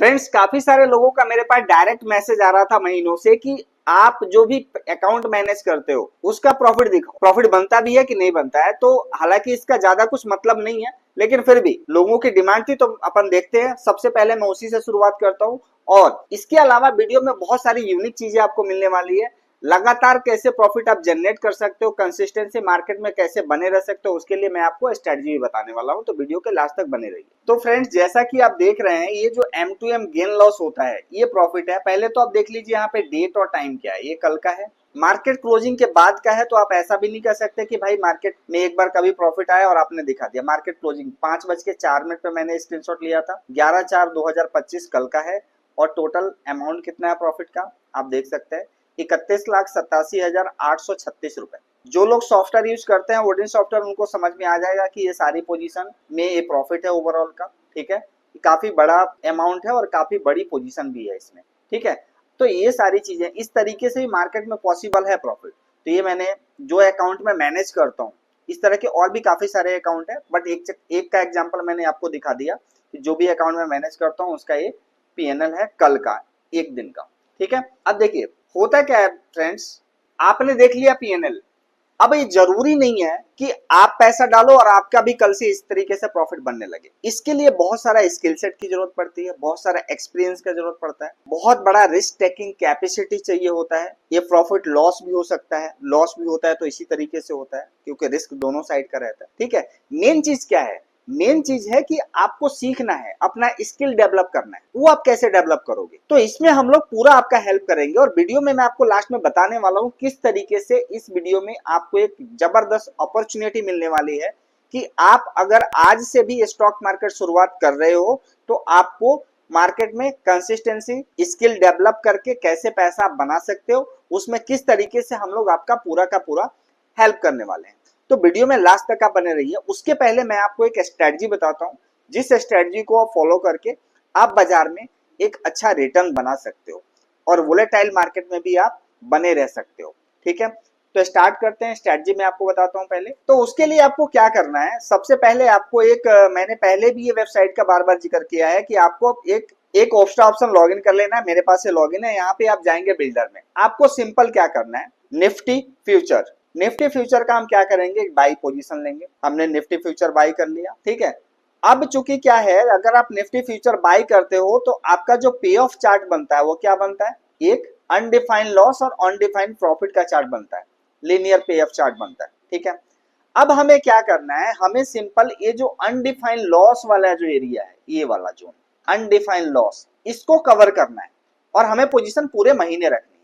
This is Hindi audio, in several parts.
फ्रेंड्स, काफी सारे लोगों का मेरे पास डायरेक्ट मैसेज आ रहा था महीनों से कि आप जो भी अकाउंट मैनेज करते हो उसका प्रॉफिट दिखाओ। प्रॉफिट बनता भी है कि नहीं बनता है, तो हालांकि इसका ज्यादा कुछ मतलब नहीं है, लेकिन फिर भी लोगों की डिमांड थी तो अपन देखते हैं। सबसे पहले मैं उसी से शुरुआत करता हूँ। और इसके अलावा वीडियो में बहुत सारी यूनिक चीजें आपको मिलने वाली है। लगातार कैसे प्रॉफिट आप जनरेट कर सकते हो, कंसिस्टेंसी मार्केट में कैसे बने रह सकते हो, उसके लिए मैं आपको स्ट्रेटजी भी बताने वाला हूं, तो वीडियो के लास्ट तक बने रहिए। तो फ्रेंड्स, जैसा कि आप देख रहे हैं, ये जो M2M गेन लॉस होता है ये प्रॉफिट है। पहले तो आप देख लीजिए यहाँ पे डेट और टाइम क्या है। ये कल का है, मार्केट क्लोजिंग के बाद का है। तो आप ऐसा भी नहीं कर सकते कि भाई मार्केट में एक बार कभी प्रॉफिट आया और आपने दिखा दिया। मार्केट क्लोजिंग 5:04 पे मैंने स्क्रीनशॉट लिया था। 11/4/2025 कल का है। और टोटल अमाउंट कितना है प्रॉफिट का आप देख सकते हैं, 31,87,836 रुपए। जो लोग सॉफ्टवेयर यूज करते हैं वुडन सॉफ्टवेयर, उनको समझ में आ जाएगा कि ये सारी पोजीशन में ये प्रॉफिट है ओवरऑल का। ठीक है, काफी बड़ा अमाउंट है और काफी बड़ी पोजीशन भी है इसमें। ठीक है, तो ये सारी चीजें इस तरीके से ही मार्केट में पॉसिबल है प्रॉफिट। तो ये मैंने जो अकाउंट में मैनेज करता हूँ, इस तरह के और भी काफी सारे अकाउंट है, बट एक का एग्जाम्पल मैंने आपको दिखा दिया कि जो भी अकाउंट में मैनेज करता हूँ उसका ये पीएनएल है कल का, एक दिन का। ठीक है, अब देखिए होता क्या है फ्रेंड्स, आपने देख लिया पीएनएल। अब ये जरूरी नहीं है कि आप पैसा डालो और आपका भी कल से इस तरीके से प्रॉफिट बनने लगे। इसके लिए बहुत सारा स्किल सेट की जरूरत पड़ती है, बहुत सारा एक्सपीरियंस का जरूरत पड़ता है, बहुत बड़ा रिस्क टेकिंग कैपेसिटी चाहिए होता है। ये प्रॉफिट लॉस भी हो सकता है, लॉस भी होता है तो इसी तरीके से होता है क्योंकि रिस्क दोनों साइड का रहता है। ठीक है, मेन चीज क्या है, मेन चीज है कि आपको सीखना है, अपना स्किल डेवलप करना है। वो आप कैसे डेवलप करोगे, तो इसमें हम लोग पूरा आपका हेल्प करेंगे। और वीडियो में मैं आपको लास्ट में बताने वाला हूं किस तरीके से इस वीडियो में आपको एक जबरदस्त अपॉर्चुनिटी मिलने वाली है कि आप अगर आज से भी स्टॉक मार्केट शुरुआत कर रहे हो तो आपको मार्केट में कंसिस्टेंसी स्किल डेवलप करके कैसे पैसा आप बना सकते हो, उसमें किस तरीके से हम लोग आपका पूरा का पूरा हेल्प करने वाले हैं। तो वीडियो में लास्ट तक आप बने रहिए। उसके पहले मैं आपको एक स्ट्रेटजी बताता हूं, जिस स्ट्रेटजी को आप फॉलो करके आप बाजार में एक अच्छा रिटर्न बना सकते हो और वोलेटाइल मार्केट में भी आप बने रह सकते हो। ठीक है, तो स्टार्ट करते हैं। स्ट्रेटजी मैं आपको बताता हूं पहले। तो उसके लिए आपको क्या करना है, सबसे पहले आपको एक मैंने पहले भी ये वेबसाइट का बार बार जिक्र किया है कि आपको एक एक्स्ट्रा ऑप्शन लॉगिन कर लेना है। मेरे पास से लॉगिन है, यहाँ पे आप जाएंगे बिल्डर में। आपको सिंपल क्या करना है, निफ्टी फ्यूचर। निफ्टी फ्यूचर का हम क्या करेंगे, बाई पोजीशन लेंगे। हमने निफ्टी फ्यूचर बाई कर लिया। ठीक है, अब चूंकि क्या है, अगर आप निफ्टी फ्यूचर बाई करते हो तो आपका जो पे ऑफ चार्ट बनता है वो क्या बनता है, एक अनडिफाइंड लॉस और अनडिफाइंड प्रॉफिट का चार्ट बनता है, लीनियर पे ऑफ चार्ट बनता है। ठीक है, अब हमें क्या करना है, हमें सिंपल ये जो अनडिफाइंड लॉस वाला जो एरिया है, ये वाला जोन अनडिफाइंड लॉस, इसको कवर करना है और हमें पोजीशन पूरे महीने रखनी है।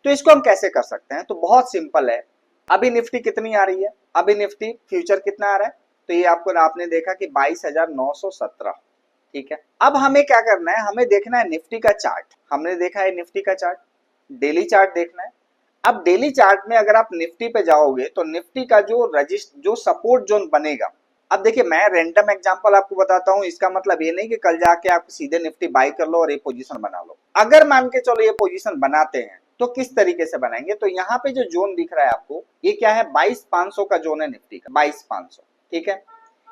तो इसको हम कैसे कर सकते हैं, तो बहुत सिंपल है। अभी निफ्टी कितनी आ रही है, अभी निफ्टी फ्यूचर कितना आ रहा है, तो ये आपको आपने देखा कि 22,917। ठीक है, अब हमें क्या करना है, हमें देखना है निफ्टी का चार्ट। हमने देखा है निफ्टी का चार्ट, डेली चार्ट देखना है। अब डेली चार्ट में अगर आप निफ्टी पे जाओगे तो निफ्टी का जो सपोर्ट जोन बनेगा, अब देखिए मैं रैंडम एग्जांपल आपको बताता हूं। इसका मतलब ये नहीं कि कल जाके आप सीधे निफ्टी बाई कर लो और ये पोजीशन बना लो। अगर मान के चलो ये पोजीशन बनाते हैं तो किस तरीके से बनाएंगे, तो यहाँ पे जो जोन दिख रहा है आपको, ये क्या है, 22,500 का जोन है निफ्टी का, 22,500। ठीक है,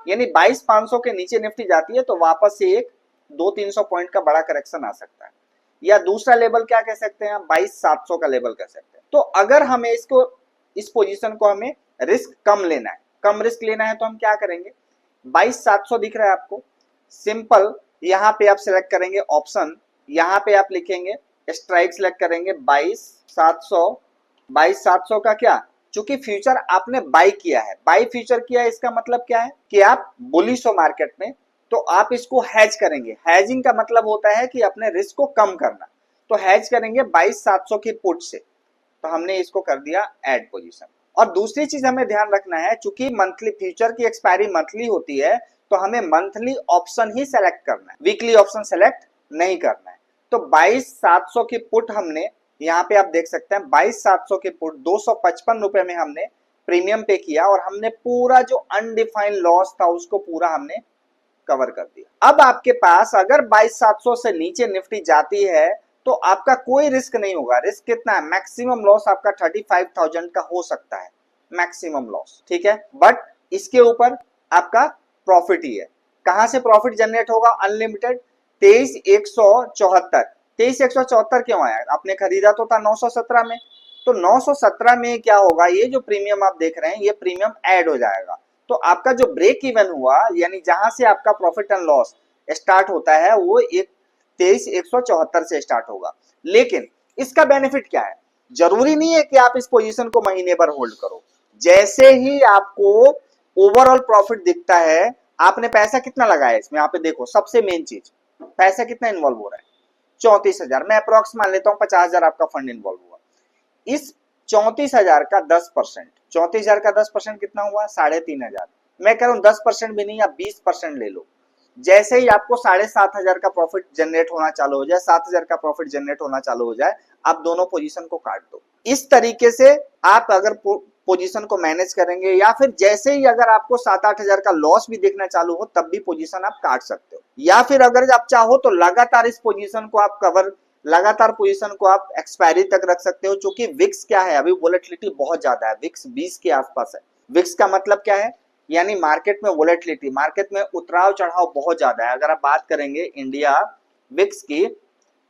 यानी 22,500 के नीचे निफ्टी जाती है तो वापस से एक 200-300 पॉइंट का बड़ा करेक्शन आ सकता है। या दूसरा लेवल क्या कह सकते हैं, 22,700 का लेवल कह सकते हैं। तो अगर हमें इस पोजीशन को हमें रिस्क कम लेना है, कम रिस्क लेना है, तो हम क्या करेंगे, 22,700 दिख रहा है आपको, सिंपल यहाँ पे आप सिलेक्ट करेंगे ऑप्शन, यहाँ पे आप लिखेंगे स्ट्राइक, सिलेक्ट करेंगे 22,700। 22,700 का क्या, चूंकि फ्यूचर आपने बाई किया है, बाई फ्यूचर किया है, इसका मतलब क्या है कि आप बुलिश हो मार्केट में, तो आप इसको हैज करेंगे। हैजिंग का मतलब होता है कि अपने रिस्क को कम करना, तो हैज करेंगे 22,700 की पुट से। तो हमने इसको कर दिया ऐड पोजीशन। और दूसरी चीज हमें ध्यान रखना है, चूंकि मंथली फ्यूचर की एक्सपायरी मंथली होती है तो हमें मंथली ऑप्शन ही सेलेक्ट करना है, वीकली ऑप्शन सेलेक्ट नहीं करना है। तो 22,700 की पुट हमने यहाँ पे आप देख सकते हैं, 22,700 की पुट 255 रुपए में हमने प्रीमियम पे किया और हमने पूरा जो अनडिफाइंड लॉस था उसको पूरा हमने कवर कर दिया। अब आपके पास अगर 22,700 से नीचे निफ्टी जाती है तो आपका कोई रिस्क नहीं होगा। रिस्क कितना है, मैक्सिमम लॉस आपका 35,000 का हो सकता है, मैक्सिमम लॉस। ठीक है, बट इसके ऊपर आपका प्रॉफिट ही है। कहां से प्रॉफिट जनरेट होगा, अनलिमिटेड। 23,174। 23,174 क्यों आया? आपने खरीदा तो था 917 में, तो 917 में क्या होगा, ये जो प्रीमियम आप देख रहे हैं ये प्रीमियम ऐड हो जाएगा। तो आपका जो ब्रेक इवन हुआ, यानी जहां से आपका प्रॉफिट एंड लॉस स्टार्ट होता है वो 23,174 से स्टार्ट होगा। लेकिन इसका बेनिफिट क्या है? जरूरी नहीं है कि आप इस पोजीशन को महीने भर होल्ड करो। जैसे ही आपको ओवरऑल प्रॉफिट दिखता है, आपने पैसा कितना लगाया इसमें, यहाँ पे देखो सबसे मेन चीज, पैसा कितना इन्वॉल्व हो रहा है, 34,000। मैं अप्रोक्स मान लेता हूँ 50,000 आपका फंड इन्वॉल्व हुआ। इस 34,000 का 10%, 34,000 का 10% कितना हुआ, 3,500। मैं कह रहा हूँ 10% भी नहीं, आप 20% ले लो। जैसे ही आपको 7,500 का प्रॉफिट जनरेट होना चालू हो जाए, 7,000 का प्रॉफिट जनरेट होना चालू हो जाए, आप दोनों पोजीशन को काट दो। इस तरीके से आप अगर पोजीशन को मैनेज करेंगे, या फिर जैसे ही अगर आपको 7-8 हजार का लॉस भी देखना चालू हो तब भी पोजीशन आप काट सकते हो। या फिर अगर आप चाहो तो लगातार इस पोजीशन को आप कवर, लगातार पोजीशन को आप एक्सपायरी तक रख सकते हो। क्योंकि विक्स क्या है, अभी वोलेटिलिटी बहुत ज्यादा है, विक्स 20 के आसपास है। विक्स का मतलब क्या है, यानी मार्केट में वोलेटिलिटी, मार्केट में उतराव चढ़ाव बहुत ज्यादा है। अगर आप बात करेंगे इंडिया विक्स की,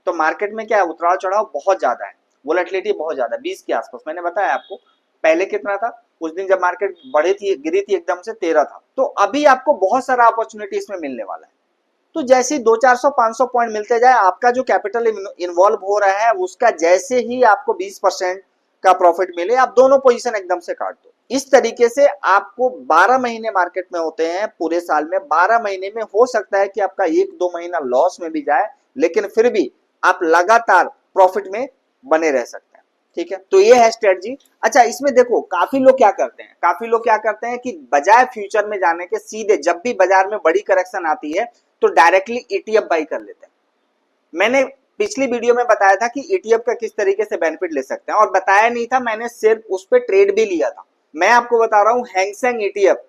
तो मार्केट में क्या है, उतराव चढ़ाव बहुत ज्यादा है, वोलेटिलिटी बहुत ज्यादा, 20 के आसपास। मैंने बताया आपको पहले कितना था, उस दिन जब मार्केट बढ़ी थी, गिरी थी एकदम से 13 था। तो अभी आपको बहुत सारा अपॉर्चुनिटी इसमें मिलने वाला है। तो जैसे ही 200-400-500 पॉइंट मिलते जाए, आपका जो कैपिटल इन्वॉल्व हो रहा है उसका जैसे ही आपको 20% का प्रॉफिट मिले, आप दोनों पोजीशन एकदम से काट दो। इस तरीके से आपको 12 महीने मार्केट में होते हैं पूरे साल में। 12 महीने में हो सकता है कि आपका 1-2 महीना लॉस में भी जाए, लेकिन फिर भी आप लगातार प्रॉफिट में बने रह सकते हैं। ठीक है, तो ये है स्ट्रेटजी। अच्छा, इसमें देखो काफी लोग क्या करते हैं, काफी लोग क्या करते हैं कि बजाय फ्यूचर में जाने के सीधे जब भी बाजार में बड़ी करेक्शन आती है तो डायरेक्टली ईटीएफ बाई कर लेते हैं। मैंने पिछली वीडियो में बताया था कि ईटीएफ का किस तरीके से बेनिफिट ले सकते हैं, और बताया नहीं था, मैंने सिर्फ उस पर ट्रेड भी लिया था। मैं आपको बता रहा हूं हैंग सेंग ईटीएफ,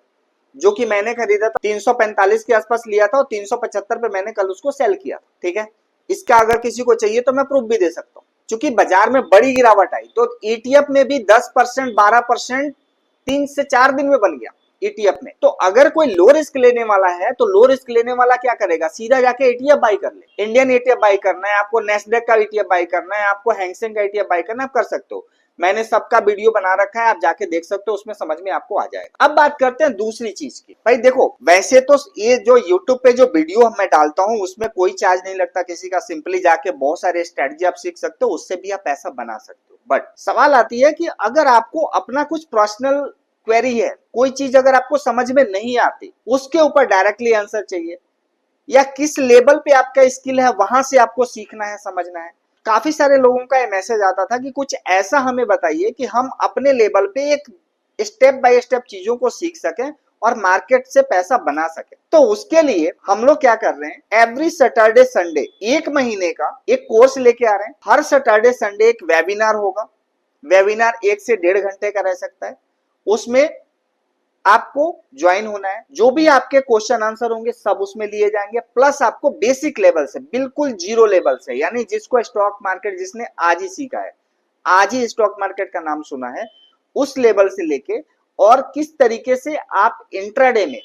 जो कि मैंने खरीदा था 345 के आसपास लिया था और 375 पे मैंने कल उसको सेल किया। ठीक है, इसका अगर किसी को चाहिए तो मैं प्रूफ भी दे सकता हूं। क्योंकि बाजार में बड़ी गिरावट आई तो ईटीएफ में भी 10%, 12% 3 से 4 दिन में बन गया ईटीएफ में। तो अगर कोई लो रिस्क लेने वाला है तो लो रिस्क लेने वाला क्या करेगा, सीधा जाके ईटीएफ बाई कर ले। इंडियन ईटीएफ बाई करना है आपको, नेस्डेक का ईटीएफ बाई करना है आपको, हैंग सेंग का ईटीएफ बाई करना है, आप कर सकते हो। मैंने सबका वीडियो बना रखा है, आप जाके देख सकते हो, उसमें समझ में आपको आ जाएगा। अब बात करते हैं दूसरी चीज की। भाई देखो, वैसे तो ये जो यूट्यूब पे जो वीडियो मैं डालता हूं उसमें कोई चार्ज नहीं लगता किसी का, सिंपली जाके बहुत सारे स्ट्रेटजी आप सीख सकते हो, उससे भी आप पैसा बना सकते हो। बट सवाल आती है कि अगर आपको अपना कुछ पर्सनल क्वेरी है, कोई चीज अगर आपको समझ में नहीं आती, उसके ऊपर डायरेक्टली आंसर चाहिए, या किस लेवल पे आपका स्किल है वहां से आपको सीखना है, समझना है। काफी सारे लोगों का ये मैसेज आता था कि कुछ ऐसा हमें बताइए कि हम अपने लेवल पे एक स्टेप बाय स्टेप चीजों को सीख सकें और मार्केट से पैसा बना सके। तो उसके लिए हम लोग क्या कर रहे हैं, एवरी सैटरडे संडे 1 महीने का एक कोर्स लेके आ रहे हैं। हर सैटरडे संडे एक वेबिनार होगा। वेबिनार 1 से 1.5 घंटे का रह सकता है। उसमें आपको ज्वाइन होना है। जो भी आपके क्वेश्चन आंसर होंगे सब उसमें लिए जाएंगे, प्लस आपको बेसिक लेवल से, बिल्कुल जीरो लेवल से, यानी जिसको स्टॉक मार्केट, जिसने आज ही सीखा है, आज ही स्टॉक मार्केट का नाम सुना है, उस लेवल से लेके और किस तरीके से आप इंट्राडे में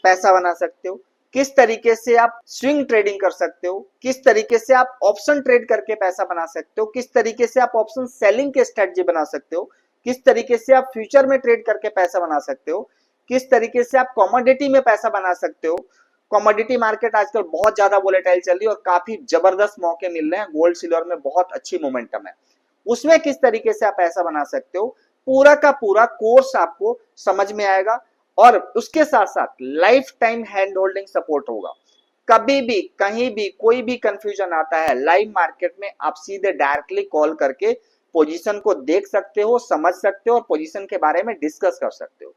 पैसा बना सकते हो, किस तरीके से आप स्विंग ट्रेडिंग कर सकते हो, किस तरीके से आप ऑप्शन ट्रेड करके पैसा बना सकते हो, किस तरीके से आप ऑप्शन सेलिंग के स्ट्रेटजी बना सकते हो, किस तरीके से आप फ्यूचर में ट्रेड करके पैसा बना सकते हो, किस तरीके से आप कमोडिटी में पैसा बना सकते हो। कमोडिटी मार्केट आजकल बहुत ज्यादा वोलेटाइल चल रही है और काफी जबरदस्त मौके मिल रहे हैं, गोल्ड सिल्वर में बहुत अच्छी मोमेंटम है, उसमें किस तरीके से आप पैसा बना सकते हो, पूरा का पूरा कोर्स आपको समझ में आएगा। और उसके साथ साथ life time hand holding support होगा। कभी भी कहीं भी कोई भी कंफ्यूजन आता है लाइव मार्केट में, आप सीधे डायरेक्टली कॉल करके पोजीशन को देख सकते हो, समझ सकते हो और पोजीशन के बारे में डिस्कस कर सकते हो।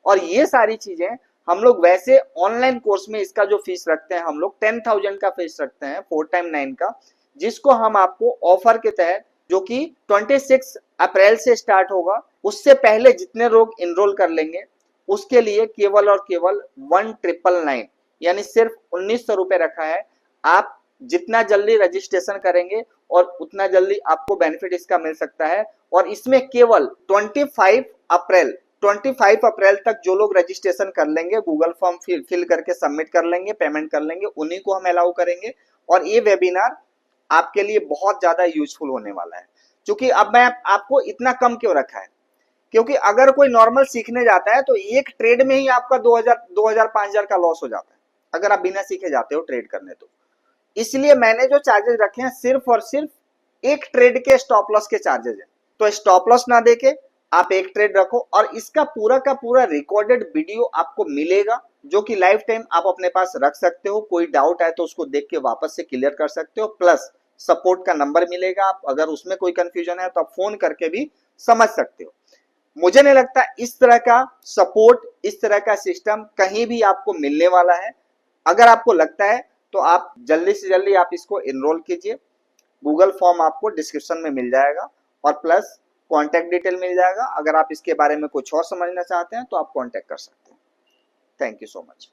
और ये सारी चीजें हम लोग वैसे ऑनलाइन कोर्स में इसका जो फीस रखते हैं, हम लोग 10,000 का फीस रखते हैं 4x9 का, जिसको हम आपको ऑफर के तहत, जो कि 26 अप्रैल से स्टार्ट होगा, उससे पहले जितने लोग इनरोल कर लेंगे उसके लिए केवल और केवल 1999 यानी सिर्फ 1900 रुपए रखा है। आप जितना जल्दी रजिस्ट्रेशन करेंगे और उतना जल्दी आपको बेनिफिट इसका मिल सकता है। और इसमें केवल 25 अप्रैल 25 अप्रैल तक जो लोग रजिस्ट्रेशन कर लेंगे, गूगल फॉर्म फिल करके सबमिट कर लेंगे, पेमेंट कर लेंगे, उन्हीं को हम अलाउ करेंगे। और ये वेबिनार आपके लिए बहुत ज्यादा यूजफुल होने वाला है। क्योंकि अब मैं आपको इतना कम क्यों रखा है, क्योंकि अगर कोई नॉर्मल सीखने जाता है तो एक ट्रेड में ही आपका 2000 5000 का लॉस हो जाता है, अगर आप बिना सीखे जाते हो ट्रेड करने। तो इसलिए मैंने जो चार्जेस रखे हैं सिर्फ और सिर्फ एक ट्रेड के स्टॉप लॉस के चार्जेस हैं। तो स्टॉप लॉस ना देके आप एक ट्रेड रखो, और इसका पूरा का पूरा रिकॉर्डेड वीडियो आपको मिलेगा, जो कि लाइफ टाइम आप अपने पास रख सकते हो। कोई डाउट है तो उसको देख के वापस से क्लियर कर सकते हो। प्लस सपोर्ट का नंबर मिलेगा, आप अगर उसमें कोई कंफ्यूजन है तो आप फोन करके भी समझ सकते हो। मुझे नहीं लगता इस तरह का सपोर्ट, इस तरह का सिस्टम कहीं भी आपको मिलने वाला है। अगर आपको लगता है तो आप जल्दी से जल्दी आप इसको एनरोल कीजिए। गूगल फॉर्म आपको डिस्क्रिप्शन में मिल जाएगा, और प्लस कॉन्टैक्ट डिटेल मिल जाएगा। अगर आप इसके बारे में कुछ और समझना चाहते हैं तो आप कॉन्टैक्ट कर सकते हैं। Thank you so much.